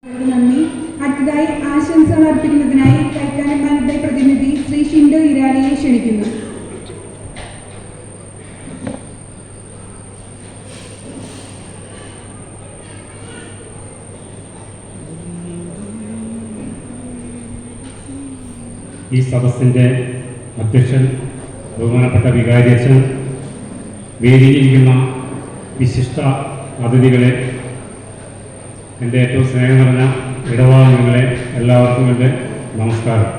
നന്ദി. അടുത്തതായി ആശംസകൾ അർപ്പിക്കുന്നതിനായി കൈക്കാരന്മാരുടെ പ്രതിനിധി ശ്രീ ഷിൻഡോ ഇരാലിയെ ക്ഷണിക്കുന്നു. ഈ സദസ്സിൻ്റെ അധ്യക്ഷൻ, ബഹുമാനപ്പെട്ട വികാരി അച്ഛൻ, വേദിയിലിരിക്കുന്ന വിശിഷ്ട അതിഥികളെ, എൻ്റെ ഏറ്റവും സ്നേഹം നിറഞ്ഞ ഇടവാംഗങ്ങളെ, എല്ലാവർക്കും എൻ്റെ നമസ്കാരം.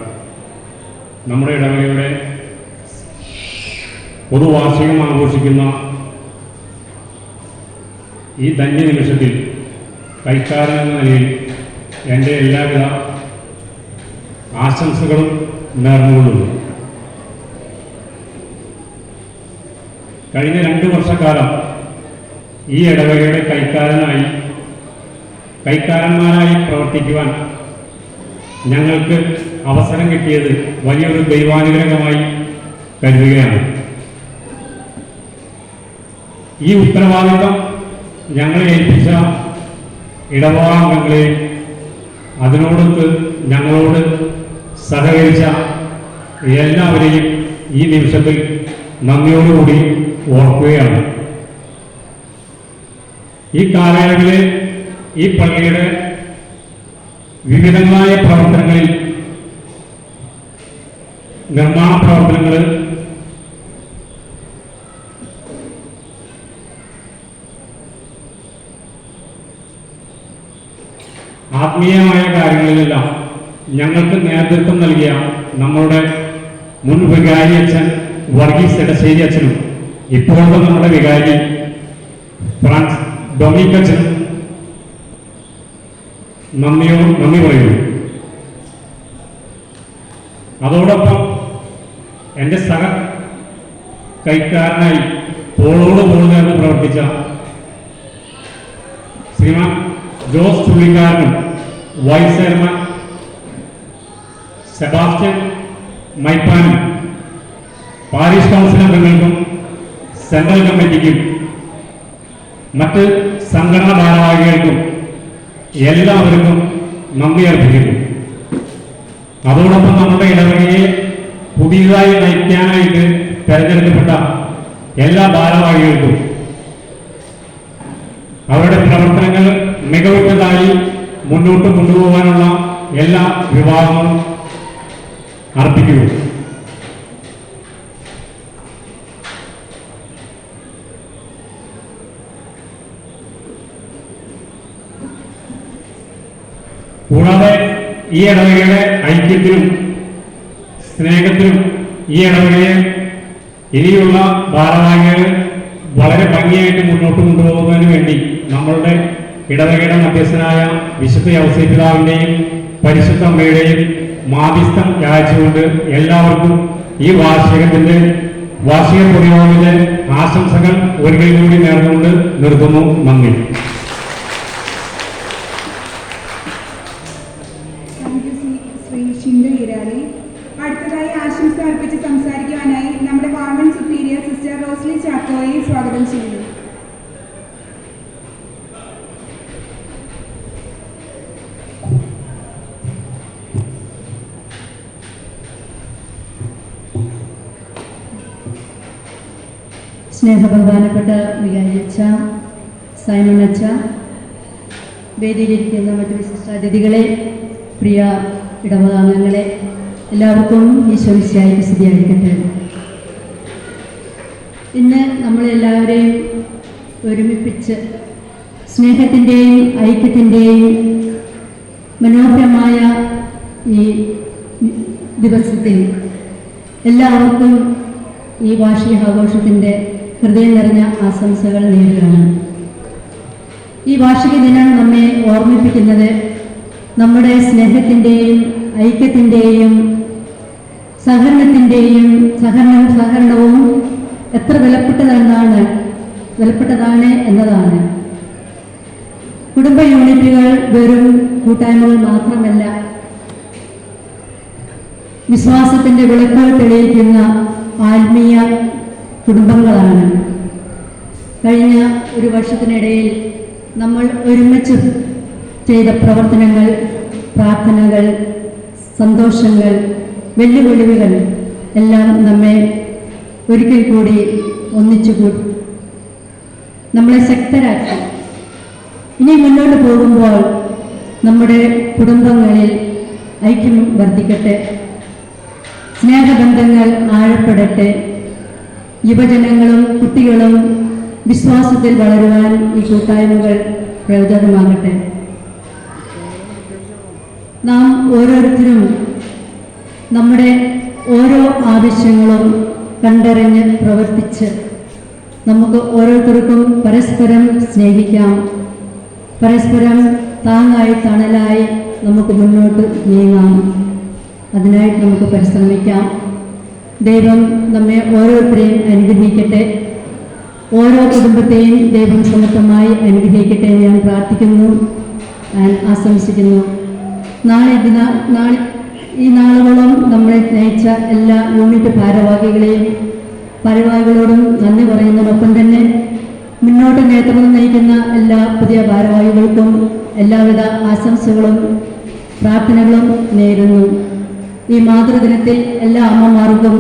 നമ്മുടെ ഇടവകയുടെ പൊതുവാർഷികം ആഘോഷിക്കുന്ന ഈ ധന്യ നിമിഷത്തിൽ കൈക്കാരൻ എന്ന നിലയിൽ എൻ്റെ എല്ലാവിധ ആശംസകളും നേർന്നുകൊള്ളുന്നു. കഴിഞ്ഞ 2 വർഷക്കാലം ഈ ഇടവകയുടെ കൈക്കാരന്മാരായി പ്രവർത്തിക്കുവാൻ ഞങ്ങൾക്ക് അവസരം കിട്ടിയത് വലിയൊരു ദൈവാനുഗ്രഹമായി കരുതുകയാണ്. ഈ ഉത്തരവാദിത്വം ഞങ്ങളെ ഏൽപ്പിച്ച ഇടവകാംഗങ്ങളെ, അതിനോടൊത്ത് ഞങ്ങളോട് സഹകരിച്ച എല്ലാവരെയും ഈ നിമിഷത്തിൽ നന്ദിയോടുകൂടി ഓർക്കുകയാണ്. ഈ കാലയളവിലെ ഈ പള്ളിയുടെ വിവിധങ്ങളായ പ്രവർത്തനങ്ങളിൽ, നിർമ്മാണ പ്രവർത്തനങ്ങൾ, ആത്മീയമായ കാര്യങ്ങളിലെല്ലാം ഞങ്ങൾക്ക് നേതൃത്വം നൽകിയ നമ്മളുടെ മുൻ വികാരി അച്ഛൻ വർഗീസ് എടശ്ശേരി അച്ഛനും ഇപ്പോഴത്തെ നമ്മുടെ വികാരി ഫ്രാൻസ് ഡൊമിനിക് അച്ഛനും നന്ദി പറയുന്നു. അതോടൊപ്പം എൻ്റെ കൈക്കാരനായി തോളോട് തോൾ ചേർന്ന് പ്രവർത്തിച്ച ശ്രീമാൻ ജോസ് ചുള്ളിക്കാരനും വൈസ് ചെയർമാൻ സെബാസ്റ്റ്യൻ മൈപ്പാനും പാരീഷ് കൗൺസിൽ അംഗങ്ങൾക്കും സെൻട്രൽ കമ്മിറ്റിക്കും മറ്റ് സംഘടനാ ഭാരവാഹികൾക്കും എല്ലാവർക്കും നന്ദി അർപ്പിക്കുന്നു. അതോടൊപ്പം നമ്മുടെ ഇടവകയെ പുതിയതായി നയിക്കാനായിട്ട് തെരഞ്ഞെടുക്കപ്പെട്ട എല്ലാ ഭാരവാഹികൾക്കും അവരുടെ പ്രവർത്തനങ്ങൾ മികവുറ്റതായി മുന്നോട്ട് കൊണ്ടുപോകാനുള്ള എല്ലാ വിഭാഗങ്ങളും അർപ്പിക്കുന്നു. കൂടാതെ ഈ ഇടവകയുടെ ഐക്യത്തിനും സ്നേഹത്തിനും ഈ ഇടവകയെ ഇനിയുള്ള ഭാരവാഹികൾ വളരെ ഭംഗിയായിട്ട് മുന്നോട്ട് കൊണ്ടുപോകുന്നതിന് വേണ്ടി നമ്മളുടെ ഇടവകയുടെ മധ്യസ്ഥനായ വിശുദ്ധ യൗസേപ്പ് പിതാവിൻ്റെയും പരിശുദ്ധ അമ്മയുടെയും മാധ്യസ്ഥം യാചിച്ചുകൊണ്ട് എല്ലാവർക്കും ഈ വാർഷിക പൊതുയോഗത്തിന്റെ ആശംസകൾ ഒരിക്കൽ കൂടി നേർന്നുകൊണ്ട് നിർത്തുന്നു. നന്ദി. ശ്രീ ഷിൻഡോ ഇരാലി. അടുത്തതായി ആശംസ അർപ്പിച്ച് സംസാരിക്കുവാനായി നമ്മുടെ ഗവൺമെന്റ് സുപ്പീരിയർ സിസ്റ്റർ റോസ്ലി ചാക്കോയെ സ്വാഗതം ചെയ്യുന്നു. സ്നേഹബഹുമാനപ്പെട്ട വികാരി അച്ഛ, സൈമൺ അച്ഛ, വേദിയിലിരിക്കുന്ന മറ്റു വിശിഷ്ട അതിഥികളെ, പ്രിയ ഇടവകാംഗങ്ങളെ, എല്ലാവർക്കും ഈശോമിശിഹായി സ്തുതിയായിരിക്കട്ടെ. ഇന്ന് നമ്മളെല്ലാവരെയും ഒരുമിപ്പിച്ച് സ്നേഹത്തിൻ്റെയും ഐക്യത്തിൻ്റെയും മനോഹരമായ ഈ ദിവസത്തിൽ എല്ലാവർക്കും ഈ വാർഷികാഘോഷത്തിൻ്റെ ഹൃദയം നിറഞ്ഞ ആശംസകൾ നേരുകയാണ്. ഈ വാർഷിക ദിനം നമ്മെ ഓർമ്മിപ്പിക്കുന്നത് നമ്മുടെ സ്നേഹത്തിൻ്റെയും ഐക്യത്തിൻ്റെയും സഹകരണവും എത്ര വിലപ്പെട്ടതാണ് എന്നതാണ്. കുടുംബ യൂണിറ്റുകൾ വെറും കൂട്ടായ്മകൾ മാത്രമല്ല, വിശ്വാസത്തിൻ്റെ വിളക്കുകൾ തെളിയിക്കുന്ന ആത്മീയ കുടുംബങ്ങളാണ്. കഴിഞ്ഞ ഒരു വർഷത്തിനിടയിൽ നമ്മൾ ഒരുമിച്ച് ചെയ്ത പ്രവർത്തനങ്ങൾ, പ്രാർത്ഥനകൾ, സന്തോഷങ്ങൾ, വെല്ലുവിളികൾ എല്ലാം നമ്മെ ഒരിക്കൽ കൂടി ഒന്നിച്ചുകൂടി നമ്മളെ ശക്തരാക്കി. ഇനി മുന്നോട്ട് പോകുമ്പോൾ നമ്മുടെ കുടുംബങ്ങളിൽ ഐക്യം വർദ്ധിക്കട്ടെ, സ്നേഹബന്ധങ്ങൾ ആഴപ്പെടട്ടെ, യുവജനങ്ങളും കുട്ടികളും വിശ്വാസത്തിൽ വളരുവാൻ ഈ കൂട്ടായ്മകൾ പ്രയോജനമാകട്ടെ. നാം ഓരോരുത്തരും നമ്മുടെ ഓരോ ആവശ്യങ്ങളും കണ്ടറിഞ്ഞ് പ്രവർത്തിച്ച് നമുക്ക് ഓരോരുത്തർക്കും പരസ്പരം സ്നേഹിക്കാം, പരസ്പരം താങ്ങായി തണലായി നമുക്ക് മുന്നോട്ട് നീങ്ങാം. അതിനായി നമുക്ക് പരിശ്രമിക്കാം. ദൈവം നമ്മെ ഓരോരുത്തരെയും അനുഗ്രഹിക്കട്ടെ, ഓരോ കുടുംബത്തെയും ദൈവം സമർത്ഥമായി അനുഗ്രഹിക്കട്ടെ എന്ന് ഞാൻ പ്രാർത്ഥിക്കുന്നു, ആശംസിക്കുന്നു. ഈ നാളുകളും നമ്മളെ നയിച്ച എല്ലാ യൂണിറ്റ് ഭാരവാഹികളോടും നന്ദി പറയുന്നതിനൊപ്പം തന്നെ മുന്നോട്ട് നേതൃത്വം നയിക്കുന്ന എല്ലാ പുതിയ ഭാരവാഹികൾക്കും എല്ലാവിധ ആശംസകളും പ്രാർത്ഥനകളും നേരുന്നു. ഈ മാതൃദിനത്തിൽ എല്ലാ അമ്മമാർക്കും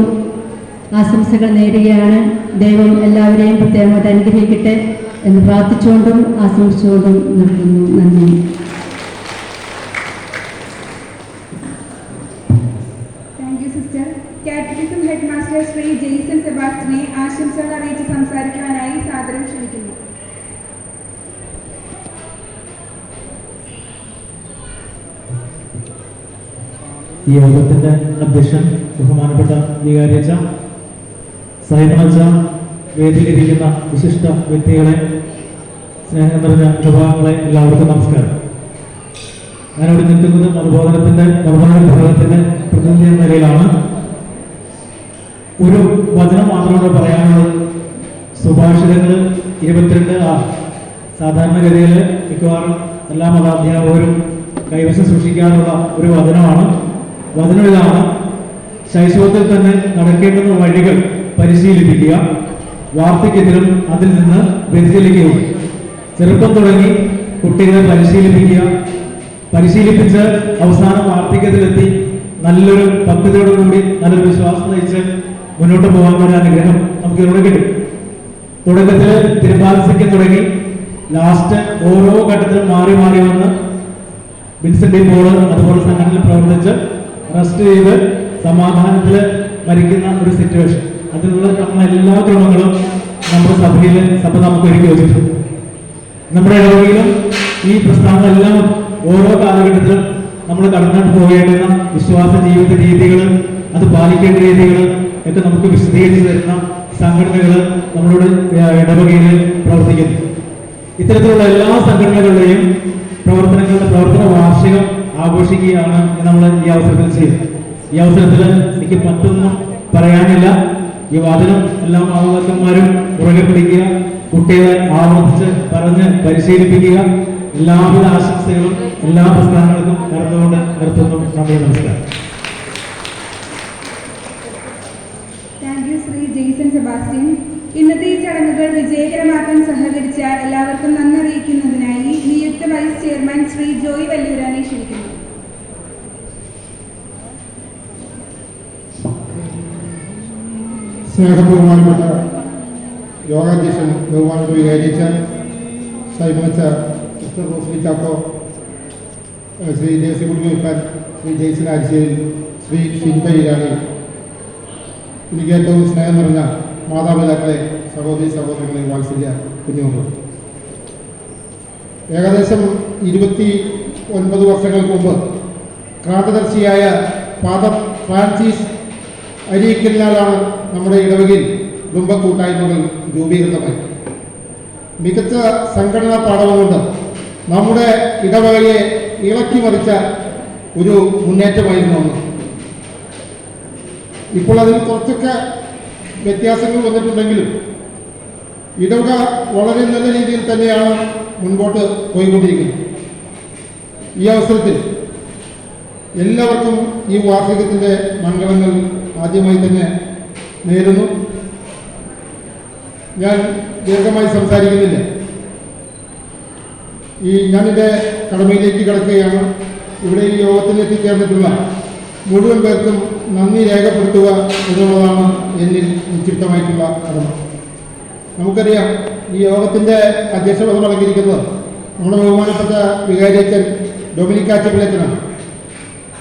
ആശംസകൾ നേരുകയാണ്. ദൈവം എല്ലാവരെയും പ്രത്യേകമായിട്ട് അനുഗ്രഹിക്കട്ടെ എന്ന് പ്രാർത്ഥിച്ചുകൊണ്ടും ആശംസിച്ചുകൊണ്ടും നിർത്തുന്നു. നന്ദി. Catechism head master Shri Jaison സെബാസ്റ്റ്യനെ ആശംസകൾ അറിയിച്ച് സംസാരിക്കുവാനായി സാദരം ക്ഷണിക്കുന്നു. ഈ യോഗത്തിന്റെ അധ്യക്ഷൻ ബഹുമാനപ്പെട്ട വികാരിയച്ച, സൈമണച്ച, വേദിയിലിരിക്കുന്ന വിശിഷ്ട വ്യക്തികളെ, സ്നേഹം നിറഞ്ഞ വിഭാഗങ്ങളെ എല്ലാവർക്കും നമസ്കാരം. ഞാനിവിടെ നിൽക്കുന്നത് മതബോധനത്തിന്റെ വിഭാഗത്തിന്റെ പ്രതിനിധി എന്ന നിലയിലാണ്. ഒരു വചനം മാത്രമാണ് പറയാനുള്ളത്. സുഭാഷിതങ്ങൾ 22 സാധാരണഗതിയിൽ മിക്കവാറും എല്ലാ മതാധ്യാപകരും കൈവശം സൂക്ഷിക്കാറുള്ള ഒരു വചനമാണ്. വചനം ഇതാണ്: ശൈശവത്തിൽ തന്നെ നടക്കേണ്ടുന്ന വഴികൾ പരിശീലിപ്പിക്കുക, വാർദ്ധക്യത്തിലും അതിൽ നിന്ന് വ്യതിചലിക്കുക. ചെറുപ്പം തുടങ്ങി കുട്ടികളെ പരിശീലിപ്പിച്ച് അവസാനം വാർദ്ധക്യത്തിലെത്തി നല്ലൊരു പക്വതയോടുകൂടി നല്ലൊരു വിശ്വാസം നയിച്ച് മുന്നോട്ട് പോകാനുള്ള അനുഗ്രഹം നമുക്ക് ഇവിടെ കിട്ടും. തുടക്കത്തിൽ തിരുവാതിരയ്ക്ക് തുടങ്ങി ലാസ്റ്റ് ഓരോ ഘട്ടത്തിലും മാറി മാറി വന്ന് വിൻസെന്റ് പോള് അതുപോലെ സംഘടനയിൽ പ്രവർത്തിച്ച് റെസ്റ്റ് ചെയ്ത് സമാധാനത്തിൽ മരിക്കുന്ന ഒരു സിറ്റുവേഷൻ. അതിനുള്ള എല്ലാ ക്രമങ്ങളും നമ്മുടെ സഭ നമുക്ക് ഒരുക്കി വെച്ചിട്ടുണ്ട്. നമ്മുടെ ഇടവകയിലും ഈ പ്രസ്ഥാനങ്ങളെല്ലാം ഓരോ കാലഘട്ടത്തിലും നമ്മൾ കടന്നു പോകേണ്ടുന്ന വിശ്വാസ ജീവിത രീതികൾ, അത് പാലിക്കേണ്ട രീതികൾ ഒക്കെ നമുക്ക് വിശദീകരിച്ചു തരുന്ന സംഘടനകൾ നമ്മളുടെ ഇടവകയിൽ പ്രവർത്തിക്കുന്നു. ഇത്തരത്തിലുള്ള എല്ലാ സംഘടനകളുടെയും പ്രവർത്തന വാർഷികം ആഘോഷിക്കുകയാണ് നമ്മൾ ഈ അവസരത്തിൽ ചെയ്യുന്നത്. ഈ അവസരത്തിൽ എനിക്ക് മറ്റൊന്നും പറയാനില്ല. ഈ വാദനം എല്ലാ മാതാപിതാക്കന്മാരും പുറകെ പിടിക്കുക, കുട്ടികളെ ആവർത്തിച്ച് പറഞ്ഞ് പരിശീലിപ്പിക്കുക. എല്ലാവിധ ആശംസകളും എല്ലാ പ്രസ്ഥാനങ്ങൾക്കും നടന്നുകൊണ്ട് നിർത്തുന്നു. നന്ദി, നമസ്കാരം. ശ്രീ ജെയ്സൺ സെബാസ്റ്റ്യൻ. ഇന്നത്തെ ഈ ചടങ്ങുകൾ വിജയകരമാക്കാൻ സഹകരിച്ച എല്ലാവർക്കും നന്ദി അറിയിക്കുന്നതിനായി നിയുക്ത വൈസ് ചെയർമാൻ ശ്രീ ജോയ് വല്ലൂരാനെ ക്ഷണിക്കുന്നു. സ്നേഹബഹുമാനപ്പെട്ട യോഗാധ്യക്ഷൻ ബഹുമാനപ്പെട്ട വികാരിച്ച സൈമണച്ച മിസ്റ്റർ റോസ്ലി ചാക്കോ, ശ്രീ ദേശീയ വിൽപ്പാൻ ശ്രീ ജെയ്സൺ ആരിശ്ശേരി, ശ്രീ ഷിൻബ ഇരാണി, എനിക്ക് ഏറ്റവും സ്നേഹം നിറഞ്ഞ മാതാപിതാക്കളെ, സഹോദരങ്ങളെ, വാത്സല്യ കുഞ്ഞുങ്ങൾ, ഏകദേശം 29 വർഷങ്ങൾക്ക് മുമ്പ് ക്രാന്തദർശിയായ ഫാദർ ഫ്രാൻസിസ് അരീക്കലിനാലാണ് നമ്മുടെ ഇടവകയിൽ കുടുംബ കൂട്ടായ്മകൾ രൂപീകൃതമായി. മികച്ച സംഘടനാ പാഠവും കൊണ്ട് നമ്മുടെ ഇടവകയെ ഇളക്കി മറിച്ച ഒരു മുന്നേറ്റമായിരുന്നു അന്ന്. ഇപ്പോൾ അതിൽ കുറച്ചൊക്കെ വ്യത്യാസങ്ങൾ വന്നിട്ടുണ്ടെങ്കിലും ഇടവക വളരെ നല്ല രീതിയിൽ തന്നെയാണ് മുൻപോട്ട് പോയിക്കൊണ്ടിരിക്കുന്നത്. ഈ അവസരത്തിൽ എല്ലാവർക്കും ഈ വാർഷികത്തിൻ്റെ മംഗളങ്ങൾ ആദ്യമായി തന്നെ നേരുന്നു. ഞാൻ ദീർഘമായി സംസാരിക്കുന്നില്ല. ഞാനിൻ്റെ കടമയിലേക്ക് കിടക്കുകയാണ്. ഇവിടെ ഈ യോഗത്തിന് എത്തിച്ചേർന്നിട്ടുള്ള മുഴുവൻ പേർക്കും നന്ദി രേഖപ്പെടുത്തുക എന്നുള്ളതാണ് എന്നിൽ നിക്ഷിപ്തമായിട്ടുള്ള കടമ. നമുക്കറിയാം, ഈ യോഗത്തിൻ്റെ അധ്യക്ഷപദം നൽകിയിരിക്കുന്നത് നമ്മുടെ ബഹുമാനപ്പെട്ട വികാരിയച്ഛൻ ഡൊമിനിക് ആച്ചപ്പിലച്ഛനാണ്.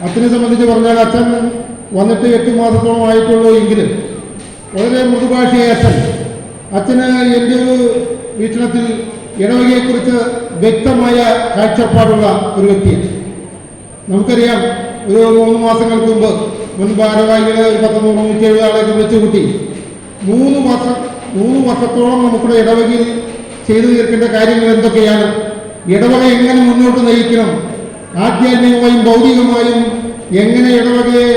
അച്ഛനെ സംബന്ധിച്ച് പറഞ്ഞാൽ അച്ഛൻ വന്നിട്ട് 8 മാസത്തോളം ആയിട്ടുള്ളൂ എങ്കിലും വളരെ മൃദുഭാഷയായ അച്ഛന് എൻ്റെ ഒരു വീക്ഷണത്തിൽ ഇടവകയെക്കുറിച്ച് വ്യക്തമായ കാഴ്ചപ്പാടുള്ള ഒരു വ്യക്തിയാണ്. നമുക്കറിയാം, ഒരു 3 മാസങ്ങൾക്ക് മുൻ ഭാരവാഹികളെ ഒരു 170 ആളെയൊക്കെ വിളിച്ചു കൂട്ടി 3 വർഷത്തോളം നമുക്കിടെ ഇടവകയിൽ ചെയ്തു തീർക്കേണ്ട കാര്യങ്ങൾ എന്തൊക്കെയാണ്, ഇടവക എങ്ങനെ മുന്നോട്ട് നയിക്കണം, ആധ്യാത്മികമായും ഭൗതികമായും എങ്ങനെ ഇടവകയെ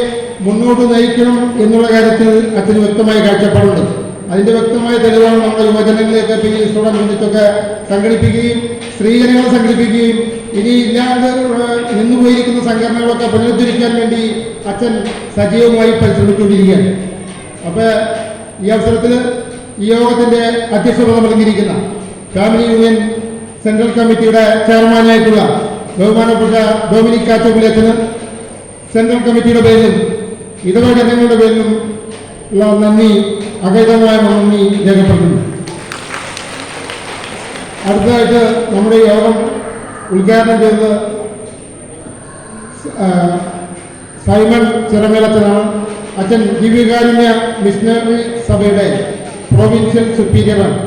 മുന്നോട്ട് നയിക്കണം എന്നുള്ള കാര്യത്തിൽ അച്ഛന് വ്യക്തമായ കാഴ്ചപ്പാടുണ്ട്. അതിൻ്റെ വ്യക്തമായ തെളിവാണ് നമ്മുടെ യുവജനങ്ങളെയൊക്കെ PE-യോടനുബന്ധിച്ചൊക്കെ സംഘടിപ്പിക്കുകയും സ്ത്രീജനങ്ങളെ സംഘടിപ്പിക്കുകയും ഇനി ഇല്ലാതെ നിന്നുപോയിരിക്കുന്ന സംഘടനകളൊക്കെ പുനരുദ്ധരിക്കാൻ വേണ്ടി അച്ഛൻ സജീവമായി പരിശ്രമിച്ചുകൊണ്ടിരിക്കുകയാണ്. അപ്പോൾ ഈ അവസരത്തിൽ ഈ യോഗത്തിൻ്റെ അധ്യക്ഷപദം നൽകിയിരിക്കുന്ന ഫാമിലി യൂണിയൻ സെൻട്രൽ കമ്മിറ്റിയുടെ ചെയർമാനായിട്ടുള്ള ബഹുമാനപ്പെട്ട ഡൊമിനിക് ആച്ചപ്പിലച്ഛന് സെൻട്രൽ കമ്മിറ്റിയുടെ പേരിലും ഇടവക ജനങ്ങളുടെ പേരിലും ഉള്ള നന്ദി, അഗൈതമായ നന്ദി രേഖപ്പെടുത്തുന്നു. അടുത്തതായിട്ട് നമ്മുടെ യോഗം ഉദ്ഘാടനം ചെയ്തത് സൈമൺ ചിറമേലച്ചനാണ്. അച്ഛൻ ദിവ്യകാരുണ്യ മിഷണറി സഭയുടെ പ്രൊവിൻഷ്യൽ സുപ്പീരിയറാണ്.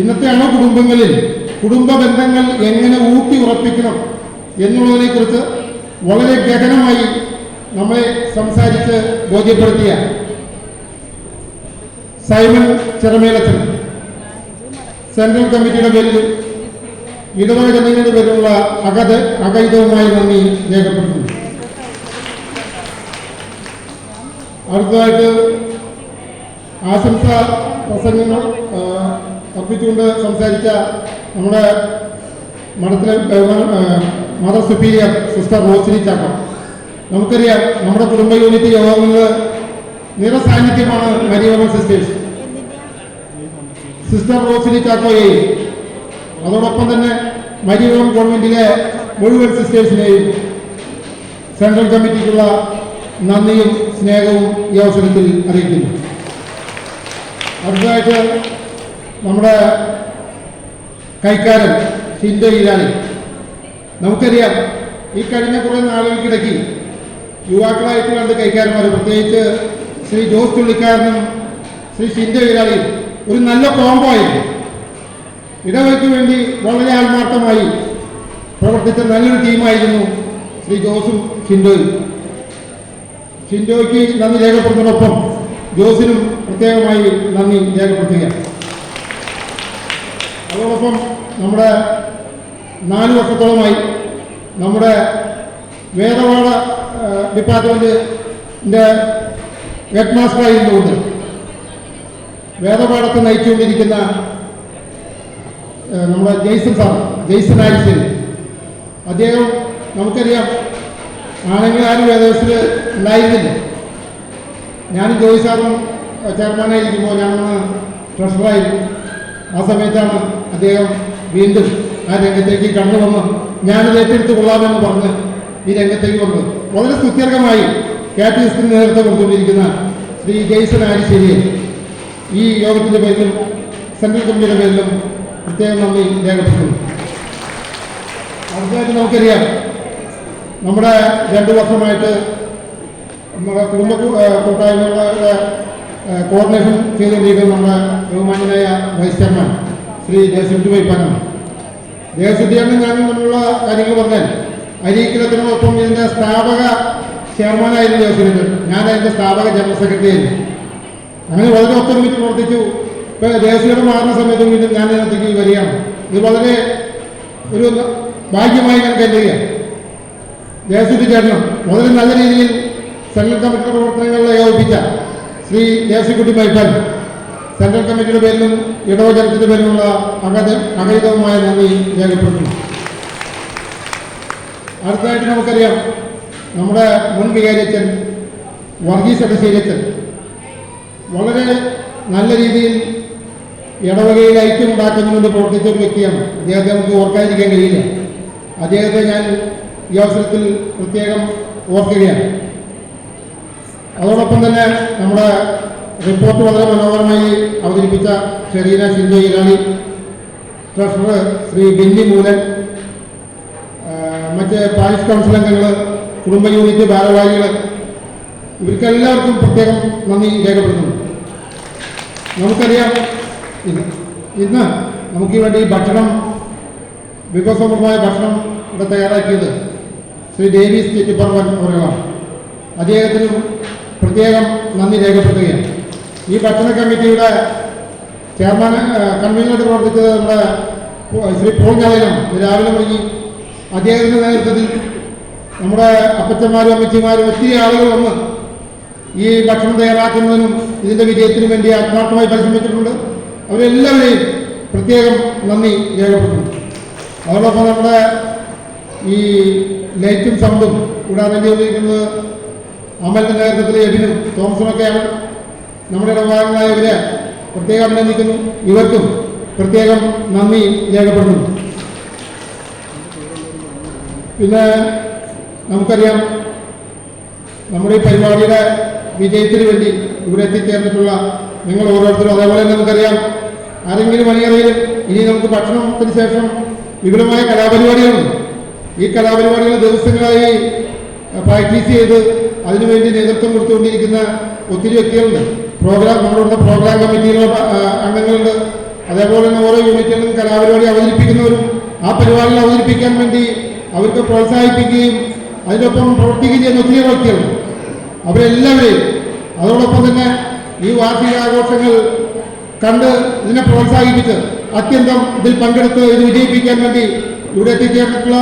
ഇന്നത്തെ കുടുംബങ്ങളിൽ കുടുംബ ബന്ധങ്ങൾ എങ്ങനെ ഊട്ടി ഉറപ്പിക്കണം എന്നുള്ളതിനെക്കുറിച്ച് വളരെ ഗഹനമായി നമ്മളെ സംസാരിച്ച് ബോധ്യപ്പെടുത്തിയ സൈമൺ ചിറമേലച്ചൻ സെൻട്രൽ കമ്മിറ്റിയുടെ പേരിൽ ഇടവക ജനങ്ങളുടെ പേരിലുള്ള അഗൈതവുമായ നന്ദി രേഖപ്പെടുത്തുന്നു. അടുത്തതായിട്ട് ആശംസ പ്രസംഗങ്ങൾ അർപ്പിച്ചുകൊണ്ട് സംസാരിച്ച നമ്മുടെ മഠത്തിലെ mother superior sister Rosily Chacko. നമുക്കറിയാം, നമ്മുടെ കുടുംബ യൂണിറ്റ് യോഗങ്ങളിൽ നിറസാന്നിധ്യമാണ് മരിയമ്മ സിസ്റ്റേഴ്സ്. സിസ്റ്റർ റോസ്ലി ചാക്കോയെയും അതോടൊപ്പം തന്നെ മരിയമ്മ ഗവൺമെന്റിലെ മുഴുവൻ സിസ്റ്റേഴ്സിനെയും സെൻട്രൽ കമ്മിറ്റിക്കുള്ള നന്ദിയും സ്നേഹവും ഈ അവസരത്തിൽ അറിയിക്കുന്നു. അടുത്തതായിട്ട് നമ്മുടെ കൈക്കാരൻ ഷിൻഡോ ഇരാനി. നമുക്കറിയാം, ഈ കഴിഞ്ഞ കുറേ നാളുകൾക്കിടയ്ക്ക് യുവാക്കളായിട്ട് 2 കൈക്കാരന്മാർ, പ്രത്യേകിച്ച് ശ്രീ ജോസ് ചുള്ളിക്കാരനും ശ്രീ ഷിൻഡോ ഇരാനിയും ഒരു നല്ല കോംബോ ആയിരുന്നു. ഇടവകയ്ക്ക് വേണ്ടി വളരെ ആത്മാർത്ഥമായി പ്രവർത്തിച്ച നല്ലൊരു ടീമായിരുന്നു ശ്രീ ജോസും ഷിൻഡോയും. ഷിൻഡോയ്ക്ക് നന്ദി രേഖപ്പെടുത്തുന്നതോടൊപ്പം ജോസിനും പ്രത്യേകമായി നന്ദി രേഖപ്പെടുത്തുകയാണ്. അതോടൊപ്പം നമ്മുടെ 4 വർഷത്തോളമായി നമ്മുടെ വേദപാഠ ഡിപ്പാർട്ട്മെൻറ്റിൻ്റെ ഹെഡ് മാസ്റ്ററായിരുന്നുകൊണ്ട് വേദപാഠത്തെ നയിച്ചുകൊണ്ടിരിക്കുന്ന നമ്മുടെ ജെയ്സൺ ആരിശ്ശേരി, അദ്ദേഹം നമുക്കറിയാം ആണെങ്കിൽ ആരും വേദവസിൽ ഉണ്ടായിരുന്നില്ല. ഞാനും ജോയി സാറും ചെയർമാനായിരിക്കുമ്പോൾ ഞാനൊന്ന് ട്രഷറായിരുന്നു. ആ സമയത്താണ് അദ്ദേഹം വീണ്ടും ആ രംഗത്തേക്ക് കണ്ടുവന്ന് ഞാനത് ഏറ്റെടുത്ത് കൊള്ളാമെന്ന് പറഞ്ഞ് ഈ രംഗത്തേക്ക് വന്നത്. വളരെ സുത്യർഹമായി കാറ്റഗറിസ്റ്റിന് നേതൃത്വം കൊടുത്തുകൊണ്ടിരിക്കുന്ന ശ്രീ ജെയ്സൺ ആരിശ്ശേരിയെ ഈ യോഗത്തിൻ്റെ പേരിലും സെൻട്രൽ കമ്മിറ്റിയുടെ പേരിലും പ്രത്യേകം നന്ദി രേഖപ്പെടുത്തുന്നു. അടുത്തതായിട്ട് നമുക്കറിയാം, നമ്മുടെ 2 വർഷമായിട്ട് നമ്മുടെ കുടുംബ കൂട്ടായ്മകളുടെ കോർഡിനേഷൻ ചെയ്തുകൊണ്ടിരിക്കുന്ന നമ്മുടെ ബഹുമാന്യനായ വൈസ് ചെയർമാൻ ശ്രീ ദേവസ്വി വൈപ്പാനാണ്. ദേവസ്വതിയാണ് ഞാനും തമ്മിലുള്ള കാര്യങ്ങൾ പറഞ്ഞാൽ അരീക്കലത്തിനോടൊപ്പം ഇതിൻ്റെ സ്ഥാപക ചെയർമാനായിരുന്നു ദേവസ്വി. ഞാൻ അതിൻ്റെ സ്ഥാപക ജനറൽ സെക്രട്ടറി ആയിരുന്നു. അങ്ങനെ വളരെ ഒത്തൊരുമിച്ച് പ്രവർത്തിച്ചു. ഇപ്പോൾ ദേവസ്വയുടെ മാറുന്ന സമയത്ത് വീണ്ടും ഞാൻ ഇതിനകത്തേക്ക് വരികയാണ്. ഇത് വളരെ ഒരു ഭാഗ്യമായി ഞാൻ കരുതുകയാണ്. ദേവസ്വി ചേട്ടനും വളരെ നല്ല രീതിയിൽ സെൻട്രൽ കമ്മിറ്റിയുടെ പ്രവർത്തനങ്ങളിൽ ഏകോപിപ്പിച്ച ശ്രീ ദേവസ്വിക്കുട്ടി മൈപ്പാൻ സെൻട്രൽ കമ്മിറ്റിയുടെ പേരിലും ഇടവജനത്തിൻ്റെ പേരിലുള്ള അഗൈതവുമായ നന്ദി രേഖപ്പെടുത്തുന്നു. അടുത്തതായിട്ട് നമുക്കറിയാം, നമ്മുടെ മുൻ വികാരിയച്ഛൻ വർഗീസ് അടശ്ശേരിയച്ഛൻ വളരെ നല്ല രീതിയിൽ ഇടവകയിൽ ഐക്യമുണ്ടാക്കുന്നതിന് വേണ്ടി പ്രവർത്തിച്ച ഒരു വ്യക്തിയാണ്. അദ്ദേഹത്തെ നമുക്ക് ഓർക്കാതിരിക്കാൻ കഴിയില്ല. അദ്ദേഹത്തെ ഞാൻ ഈ അവസരത്തിൽ പ്രത്യേകം ഓർക്കുകയാണ്. അതോടൊപ്പം തന്നെ നമ്മുടെ റിപ്പോർട്ട് വളരെ മനോഹരമായി അവതരിപ്പിച്ച ഷെറീന ഷിൻഡോ ഇരാണി, ട്രഷറർ ശ്രീ ബെന്നി മൂലൻ, മറ്റ് പാരിഷ് കൗൺസിൽ അംഗങ്ങൾ, കുടുംബ യൂണിറ്റ് ഭാരവാഹികൾ, ഇവർക്കെല്ലാവർക്കും പ്രത്യേകം നന്ദി രേഖപ്പെടുത്തുന്നു. നമുക്കറിയാം ഇന്ന് നമുക്ക് വേണ്ടി ഭക്ഷണം, വിഭവസമൃദ്ധമായ ഭക്ഷണം ഇവിടെ തയ്യാറാക്കിയത് ശ്രീ ഡേവിസ് ചെറ്റിപ്പറമ്പൻ അവരുകളാണ്. അദ്ദേഹത്തിനും പ്രത്യേകം നന്ദി രേഖപ്പെടുത്തുകയാണ്. ഈ ഭക്ഷണ കമ്മിറ്റിയുടെ ചെയർമാൻ കൺവീനറായിട്ട് പ്രവർത്തിച്ചത് നമ്മുടെ ശ്രീ പോൾ ഞായനാണ്. രാവിലെ മുടങ്ങി അദ്ദേഹത്തിൻ്റെ നേതൃത്വത്തിൽ നമ്മുടെ അപ്പച്ചന്മാരും അമ്മച്ചിമാരും ഒത്തിരി ആളുകൾ വന്ന് ഈ ഭക്ഷണം തയ്യാറാക്കുന്നതിനും ഇതിൻ്റെ വിജയത്തിനും വേണ്ടി ആത്മാർത്ഥമായി പരിശ്രമിച്ചിട്ടുണ്ട്. അവരെല്ലാവരെയും പ്രത്യേകം നന്ദി രേഖപ്പെടുത്തുന്നു. അതോടൊപ്പം നമ്മുടെ ഈ ലൈറ്റും സൗണ്ടും ഇവിടെ അറേഞ്ച് ചെയ്തിരിക്കുന്നത് അമലിൻ്റെ നേതൃത്വത്തിൽ എബിനും തോമസുമൊക്കെയാണ്. നമ്മുടെ ഇടപാടുകളായ ഇവരെ പ്രത്യേകം അഭിനന്ദിക്കുന്നു. ഇവർക്കും പ്രത്യേകം നന്ദി രേഖപ്പെടുത്തുന്നു. പിന്നെ നമുക്കറിയാം നമ്മുടെ ഈ പരിപാടിയുടെ വിജയത്തിന് വേണ്ടി ഇവിടെ എത്തിച്ചേർന്നിട്ടുള്ള നിങ്ങൾ ഓരോരുത്തരും, അതേപോലെ തന്നെ നമുക്കറിയാം ആരെങ്കിലും അണിയറയിലും ഇനി നമുക്ക് ഭക്ഷണത്തിന് ശേഷം വിപുലമായ കലാപരിപാടികളുണ്ട്. ഈ കലാപരിപാടികൾ ദിവസങ്ങളായി പ്രാക്ടീസ് ചെയ്ത് അതിനുവേണ്ടി നേതൃത്വം കൊടുത്തുകൊണ്ടിരിക്കുന്ന ഒത്തിരി വ്യക്തികളുണ്ട്. നമ്മളുടെ പ്രോഗ്രാം കമ്മിറ്റിയിലെ അംഗങ്ങളുണ്ട്. അതേപോലെ തന്നെ ഓരോ യൂണിറ്റുകളിലും കലാപരിപാടി അവതരിപ്പിക്കുന്നവരും ആ പരിപാടികൾ അവതരിപ്പിക്കാൻ വേണ്ടി അവർക്ക് പ്രോത്സാഹിപ്പിക്കുകയും അതിനൊപ്പം പ്രവർത്തിക്കുകയും ചെയ്യുന്ന ഒത്തിരി വ്യക്തികളുണ്ട്. അവരെല്ലാവരെയും അതോടൊപ്പം തന്നെ ഈ വാർഷികാഘോഷങ്ങൾ കണ്ട് ഇതിനെ പ്രോത്സാഹിപ്പിച്ച് അത്യന്തം ഇതിൽ പങ്കെടുത്ത് ഇത് വിജയിപ്പിക്കാൻ വേണ്ടി ഇവിടെ എത്തിച്ചേർന്നിട്ടുള്ള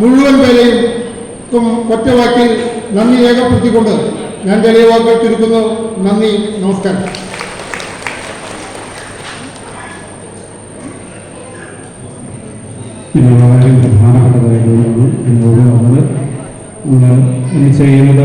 മുഴുവൻ പേരെയും ഒറ്റവാക്കിൽ നന്ദി രേഖപ്പെടുത്തിക്കൊണ്ട് ഞാൻ ചെറിയ വാക്കുകൾ ചുരുക്കുന്നു. നന്ദി, നമസ്കാരം. ഇത് വളരെ പ്രധാനപ്പെട്ടതായിരുന്നു എന്നോട് നമ്മൾ ഇനി ചെയ്യുന്നത്